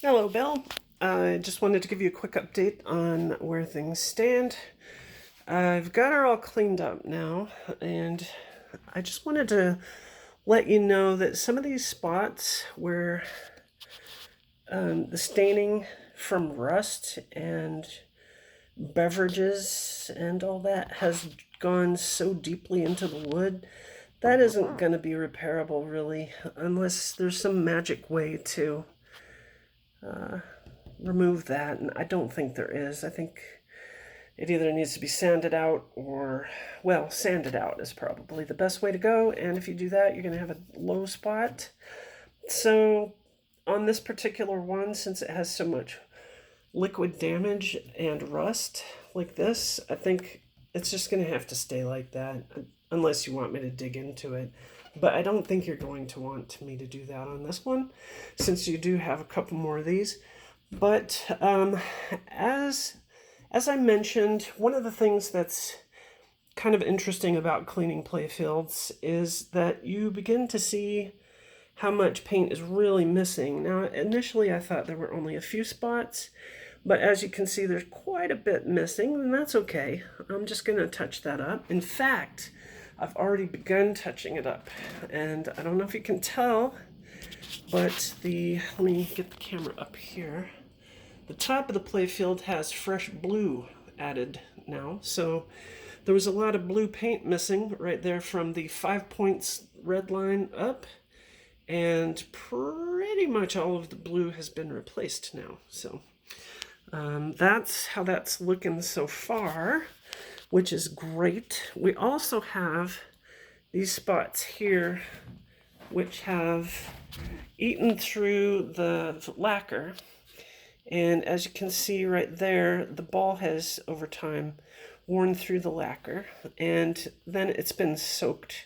Hello, Bill. I just wanted to give you a quick update on where things stand. I've got her all cleaned up now, and I just wanted to let you know that some of these spots where the staining from rust and beverages and all that has gone so deeply into the wood, that isn't going to be repairable really, unless there's some magic way to remove that, and I don't think there is. I think it either needs to be sanded out or, well, sanded out is probably the best way to go, and if you do that, you're going to have a low spot. So on this particular one, since it has so much liquid damage and rust like this, I think it's just going to have to stay like that, unless you want me to dig into it. But I don't think you're going to want me to do that on this one, since you do have a couple more of these. But as I mentioned, one of the things that's kind of interesting about cleaning playfields is that you begin to see how much paint is really missing. Now, initially I thought there were only a few spots, but as you can see, there's quite a bit missing, and that's okay. I'm just going to touch that up. In fact, I've already begun touching it up, and I don't know if you can tell, but let me get the camera up here. The top of the playfield has fresh blue added now, so there was a lot of blue paint missing right there from the 5 points red line up, and pretty much all of the blue has been replaced now. So that's how that's looking so far, which is great. We also have these spots here which have eaten through the lacquer. And as you can see right there, the ball has, over time, worn through the lacquer, and then it's been soaked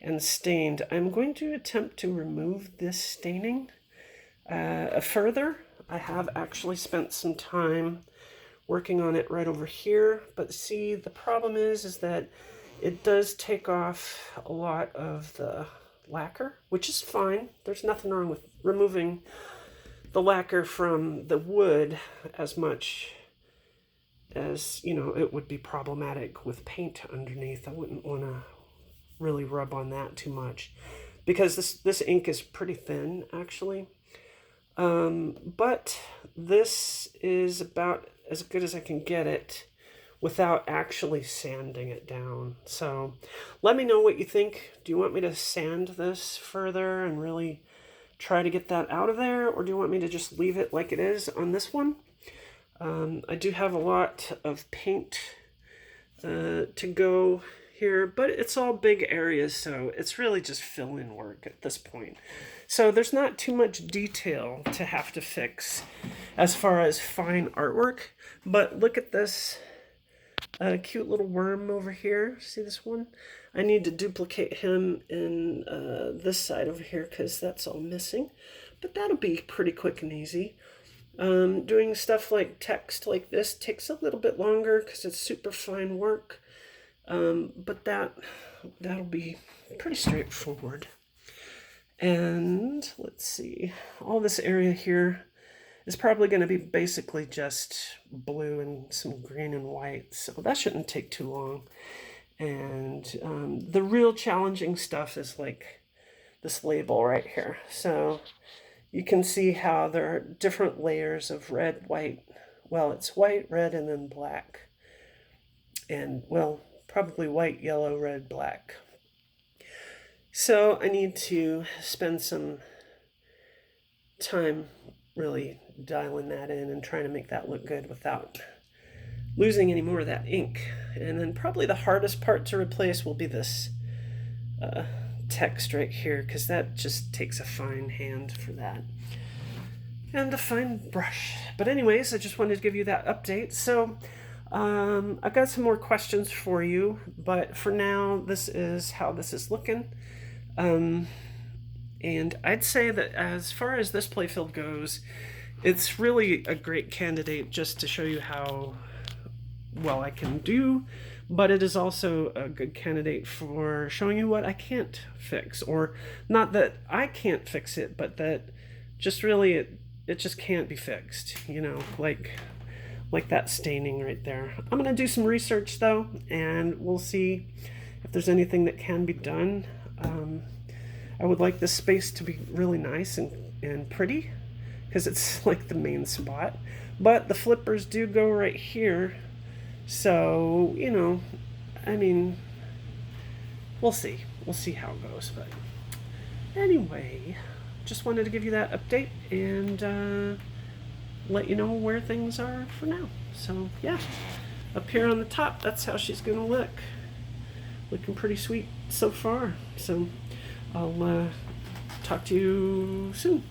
and stained. I'm going to attempt to remove this staining further. I have actually spent some time working on it right over here, but see, the problem is that it does take off a lot of the lacquer, which is fine. There's nothing wrong with removing the lacquer from the wood as much as, it would be problematic with paint underneath. I wouldn't want to really rub on that too much, because this ink is pretty thin, actually. But this is about as good as I can get it without actually sanding it down. So let me know what you think. Do you want me to sand this further and really try to get that out of there, or do you want me to just leave it like it is on this one? I do have a lot of paint to go here, but it's all big areas, so it's really just fill-in work at this point. So there's not too much detail to have to fix as far as fine artwork, but look at this cute little worm over here. See this one? I need to duplicate him in this side over here because that's all missing, but that'll be pretty quick and easy. Doing stuff like text like this takes a little bit longer because it's super fine work, but that'll be pretty straightforward. And let's see, all this area here is probably going to be basically just blue and some green and white, so that shouldn't take too long. And the real challenging stuff is like this label right here. So you can see how there are different layers of red, white. Well, it's white, red, and then black. And, well, probably white, yellow, red, black. So I need to spend some time really dialing that in and trying to make that look good without losing any more of that ink. And then probably the hardest part to replace will be this text right here, because that just takes a fine hand for that, and a fine brush. But anyways, I just wanted to give you that update. So I've got some more questions for you, but for now, this is how this is looking. And I'd say that as far as this playfield goes, it's really a great candidate just to show you how well I can do, but it is also a good candidate for showing you what I can't fix, or not that I can't fix it, but that just really it just can't be fixed, you know, like that staining right there. I'm gonna do some research though, and we'll see if there's anything that can be done. I would like this space to be really nice and pretty, because it's like the main spot. But the flippers do go right here, so, you know, I mean, we'll see. We'll see how it goes. But anyway, just wanted to give you that update and let you know where things are for now. So yeah, up here on the top, that's how she's gonna look. Looking pretty sweet so far. So I'll talk to you soon.